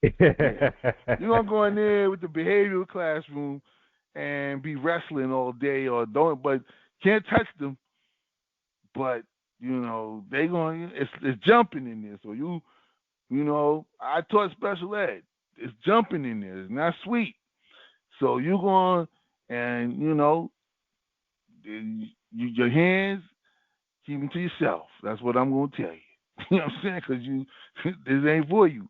Yeah. You're gonna go in there with the behavioral classroom and be wrestling all day or don't, but can't touch them. But they going it's jumping in there. So I taught special ed. It's jumping in there. It's not sweet. So you going and your hands keep them to yourself. That's what I'm gonna tell you. You know what I'm saying? Because this ain't for you.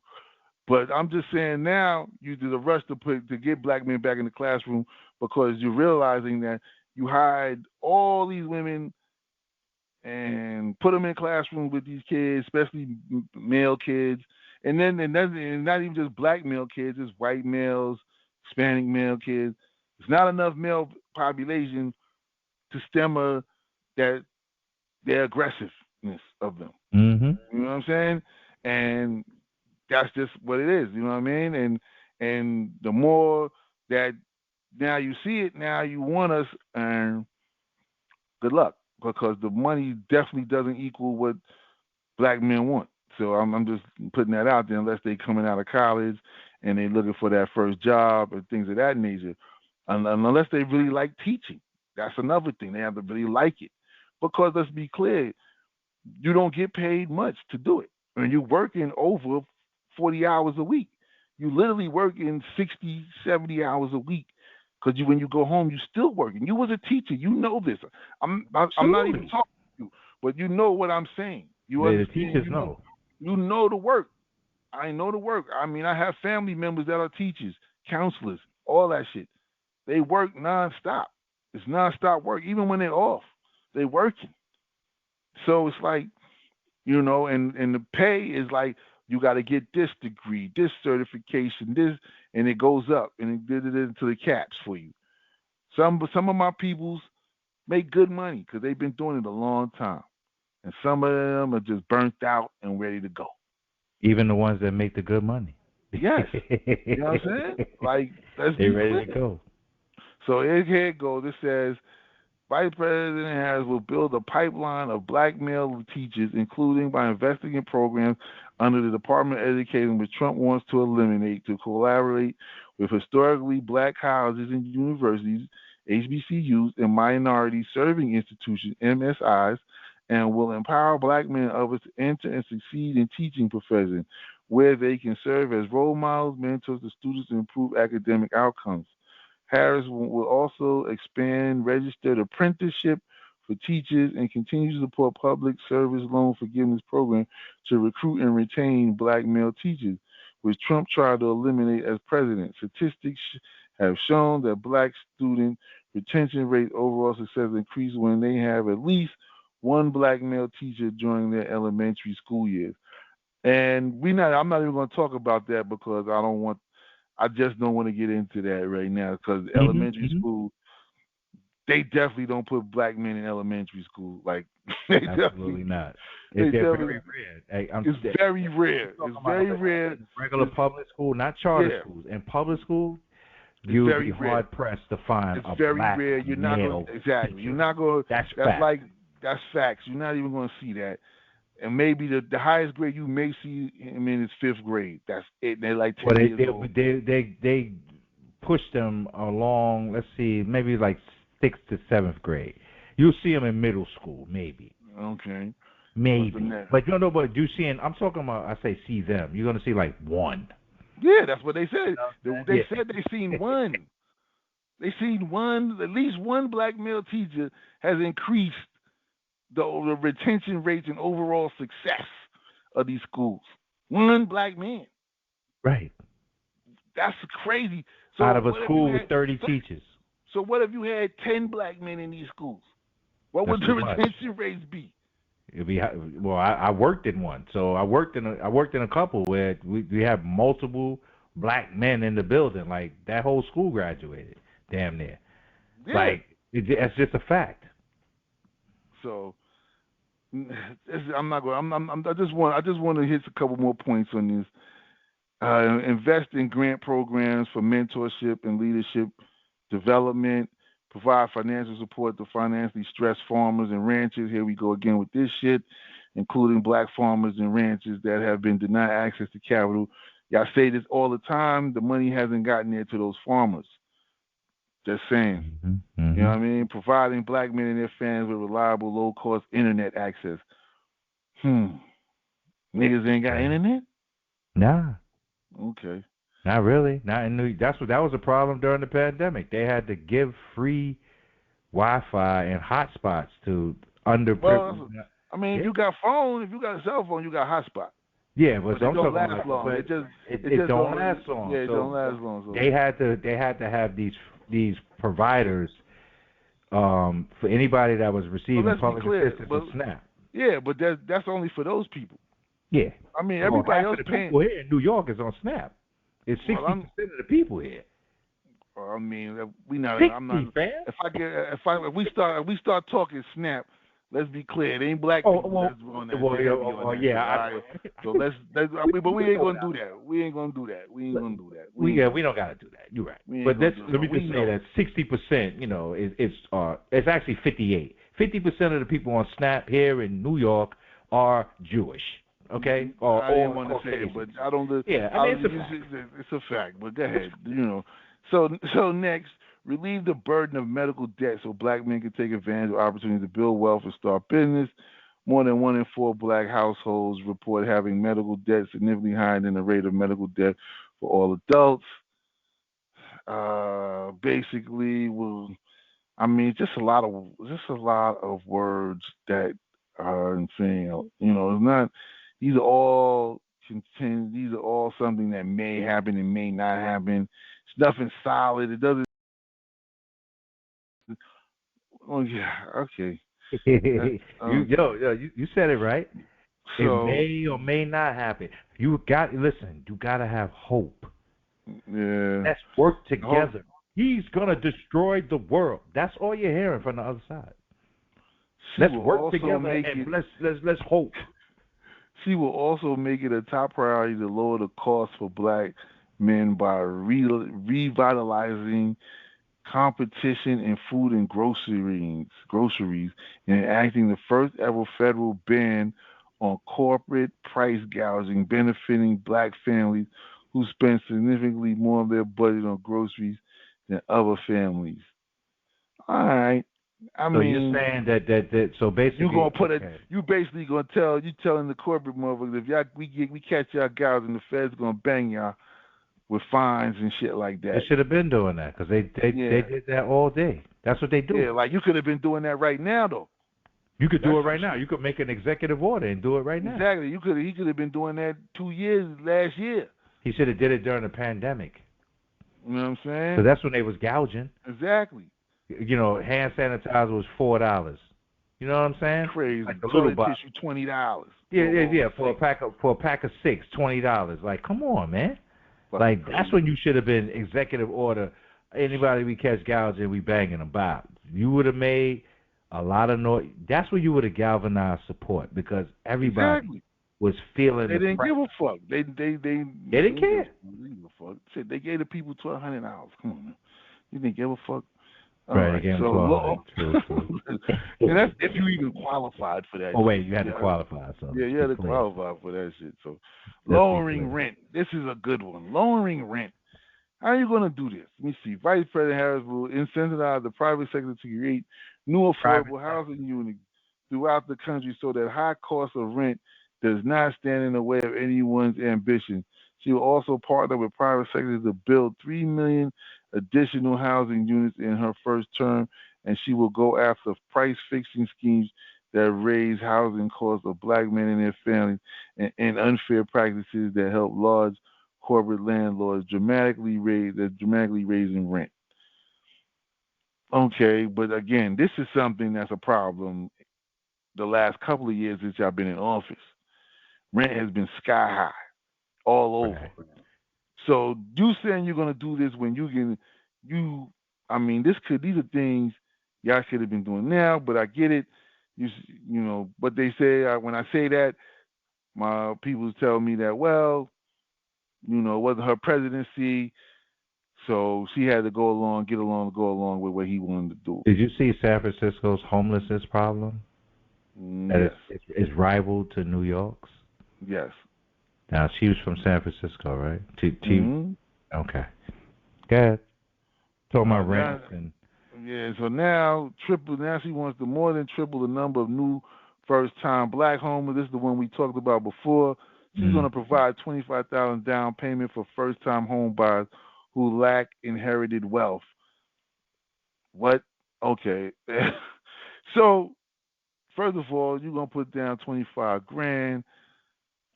But I'm just saying now you did a rush to get black men back in the classroom because you're realizing that you hired all these women and put them in classrooms with these kids, especially male kids, and not even just black male kids, it's white males, Hispanic male kids. It's not enough male population to stem that their aggressiveness of them. Hmm. You know what I'm saying? And that's just what it is. You know what I mean? And the more that now you see it, now you want us, and good luck because the money definitely doesn't equal what black men want. So I'm just putting that out there unless they coming out of college and they looking for that first job and things of that nature. Unless they really like teaching. That's another thing. They have to really like it. Because let's be clear, you don't get paid much to do it. And you're working over 40 hours a week. You literally working 60, 70 hours a week. Because when you go home, you still working. You was a teacher. You know this. I'm not even Absolutely. talking to you, but you know what I'm saying. You The understand? teachers know. You know the work. I know the work. I mean, I have family members that are teachers, counselors, all that shit. They work nonstop. It's nonstop work. Even when they're off, they working. So it's like, and the pay is like you got to get this degree, this certification, this, and it goes up and it did it into the caps for you. Some of my peoples make good money because they've been doing it a long time, and some of them are just burnt out and ready to go. Even the ones that make the good money. Yes, you know what I'm saying? Like, let's They be ready clear. to go. So here it goes. It says Vice President Harris will build a pipeline of black male teachers, including by investing in programs under the Department of Education, which Trump wants to eliminate, to collaborate with historically black colleges and universities, HBCUs, and minority serving institutions, MSIs, and will empower black men and others to enter and succeed in teaching professions where they can serve as role models, mentors to students, and improve academic outcomes. Harris will also expand registered apprenticeship for teachers and continue to support public service loan forgiveness program to recruit and retain black male teachers, which Trump tried to eliminate as president. Statistics have shown that black student retention rate overall success increases when they have at least one black male teacher during their elementary school years. And I'm not even going to talk about that because I just don't want to get into that right now because Hmm. elementary Hmm. school, they definitely don't put black men in elementary school. Like they Absolutely definitely, not. they They're definitely. very rare. Hey, It's very you're rare. It's talking about very rare. in regular It's public school, not charter yeah. schools. In public school, It's you'll be very rare. hard pressed to find It's a very black rare. You're not going male exactly. You're teacher. not going. That's That's fact. like that's facts. You're not even going to see that. And maybe the highest grade you may see him in is fifth grade. That's it. They're like Well, 10 years old. they push them along. Let's see, maybe like sixth to seventh grade. You'll see them in middle school, maybe, Okay. What's the maybe. next? But you know what? You seeing? I'm talking about. I say see them. You're gonna see like one. Yeah, that's what they said. You know what I'm They saying? said they seen one. They seen one. At least one black male teacher has increased the retention rates and overall success of these schools. One black man. Right. That's crazy. Out So of a what if you school with had? 30 So, teachers, so what if you had 10 black men in these schools? What that's would the too much. retention rates be? It'd be well. I worked in one, so I worked in a couple where we have multiple black men in the building. Like that whole school graduated, damn near. Yeah. Like that's just a fact. So I'm not going. I just want to hit a couple more points on this. Invest in grant programs for mentorship and leadership development. Provide financial support to financially stressed farmers and ranchers. Here we go again with this shit, including black farmers and ranchers that have been denied access to capital. Y'all say this all the time. The money hasn't gotten there to those farmers. Just saying. You know what I mean? Providing black men and their fans with reliable, low-cost internet access. Niggas ain't got internet? Nah. Okay. Not really. Not in New. That was a problem during the pandemic. They had to give free Wi-Fi and hotspots to underprivileged. Well, I mean, if you got phone, if you got a cell phone, you got hotspot. Yeah, but it don't last long. It just don't last long. Yeah, it don't last long. So. They had to have these providers for anybody that was receiving public assistance with SNAP. Yeah, but that's only for those people. Yeah. I mean, everybody else paying. People here in New York is on SNAP. It's 60% of the people here. I mean, we not. 60, I'm not. Fam. If we start talking SNAP, let's be clear. It ain't black people that's on that. So but we ain't gonna do that. We ain't gonna do that. We don't gotta do that. You're right. But let me just say that 60%, it's actually 58. 50% of the people on SNAP here in New York are Jewish. Okay. I didn't want to say it, but I don't. It's a fact. But go ahead. So next, relieve the burden of medical debt so black men can take advantage of opportunities to build wealth and start business. More than 1 in 4 black households report having medical debt significantly higher than the rate of medical debt for all adults. Basically, just a lot of words that are insane. It's not. These are all something that may happen and may not happen. It's nothing solid. It doesn't. Oh yeah, okay. You said it right. So, it may or may not happen. You gotta have hope. Yeah. Let's work together. He's gonna destroy the world. That's all you're hearing from the other side. Let's work together and let's hope. She will also make it a top priority to lower the cost for black men by revitalizing competition in food and groceries, and enacting the first ever federal ban on corporate price gouging, benefiting black families who spend significantly more of their budget on groceries than other families. All right. You're saying that so basically you gonna put you basically gonna telling the corporate motherfuckers if we catch y'all gouging, the Fed's gonna bang y'all with fines and shit like that. They should have been doing that because they did that all day. That's what they do. Yeah, like you could have been doing that right now though. You could do it right now. You could make an executive order and do it right now. Exactly. He could have been doing that 2 years last year. He should have did it during the pandemic. You know what I'm saying? So that's when they was gouging. Exactly. Hand sanitizer was $4. You know what I'm saying? Crazy. Like the toilet tissue $20. Yeah. For a pack of 6, $20. Like, come on, man. Like that's when you should have been executive order. Anybody we catch gouging, we banging them by. You would have made a lot of noise. That's where you would have galvanized support because everybody was feeling. They didn't give a fuck. They didn't care. They didn't give a fuck. Shit, they gave the people $1,200. Come on, man. You didn't give a fuck. Right, again, so and that's if you even qualified for that. Oh wait, you had to qualify. So yeah, you had to qualify for that shit. So lowering rent. This is a good one. Lowering rent. How are you going to do this? Let me see. Vice President Harris will incentivize the private sector to create new affordable housing units throughout the country so that high cost of rent does not stand in the way of anyone's ambition. She will also partner with private sector to build 3 million additional housing units in her first term, and she will go after price-fixing schemes that raise housing costs of black men and their families and unfair practices that help large corporate landlords dramatically raising rent. Okay, but again, this is something that's a problem the last couple of years since y'all been in office. Rent has been sky high all over. Right. So you saying you're gonna do this when these are things y'all should have been doing now, but I get it. But they say when I say that, my people tell me that, well, it wasn't her presidency, so she had to go along with what he wanted to do. Did you see San Francisco's homelessness problem? Yes. It's rival to New York's? Yes. Now she was from San Francisco, right? Mm-hmm. Okay. Good. Told my Now, rents and yeah, so now she wants to more than triple the number of new first-time black homeowners. This is the one we talked about before. She's going to provide $25,000 down payment for first-time home buyers who lack inherited wealth. What? Okay. So first of all, you're going to put down 25 grand.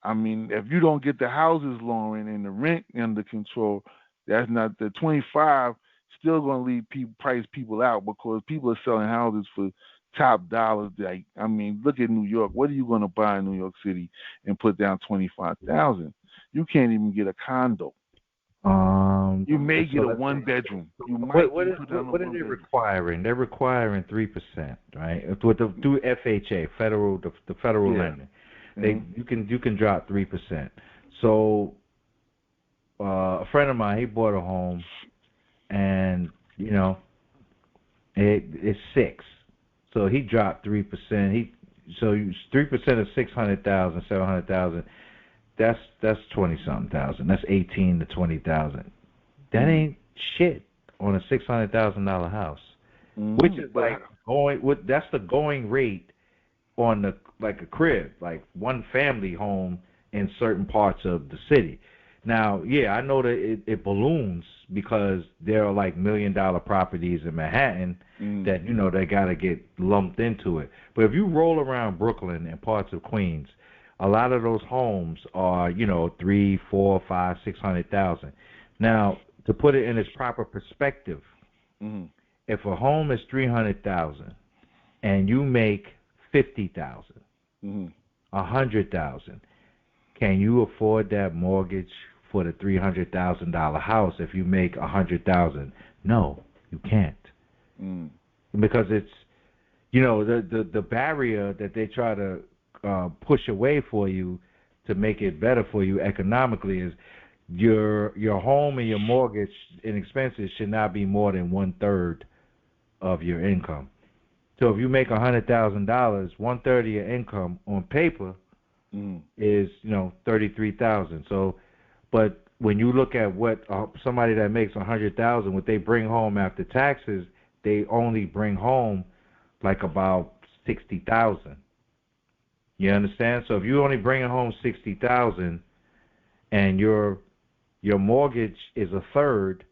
I mean, if you don't get the houses, Lauren, and the rent under control, that's not the 25 still going to leave price people out because people are selling houses for top dollars. Like, I mean, look at New York. What are you going to buy in New York City and put down 25,000? You can't even get a condo. You may get a one bedroom. You might what are they requiring? They're requiring 3%, right? Through FHA, the federal lending. You can drop 3%. So a friend of mine, he bought a home, and it's 6. So he dropped 3%. 3% of 600,000, 700,000. That's 20-something thousand. That's 18 to 20,000. That ain't shit on a $600,000 house, which is like that's the going rate on a crib, like one family home in certain parts of the city. Now, yeah, I know that it balloons because there are like $1 million properties in Manhattan that they got to get lumped into it. But if you roll around Brooklyn and parts of Queens, a lot of those homes are 3, 4, 5, 600,000. Now, to put it in its proper perspective, if a home is 300,000 and you make 50,000, 100,000, can you afford that mortgage for the $300,000 house if you make 100,000? No, you can't, because it's the barrier that they try to push away for you to make it better for you economically is your home and your mortgage and expenses should not be more than 1/3 of your income. So if you make $100,000, 1/3 of your income on paper is $33,000. So, but when you look at what somebody that makes $100,000, what they bring home after taxes, they only bring home like about $60,000. You understand? So if you only bringing home $60,000 and your mortgage is 1/3,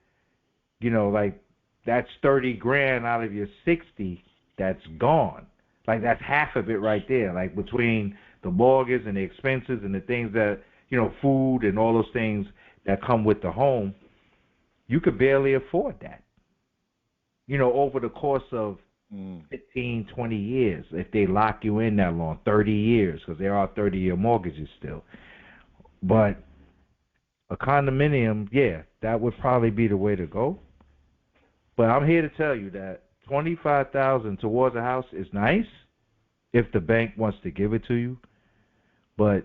like that's 30 grand out of your 60 that's gone. Like that's half of it right there. Like between the mortgage and the expenses and the things that food and all those things that come with the home, you could barely afford that. Over the course of 15, 20 years, if they lock you in that long, 30 years, because there are 30-year mortgages still. But a condominium, yeah, that would probably be the way to go. But I'm here to tell you that $25,000 towards a house is nice if the bank wants to give it to you. But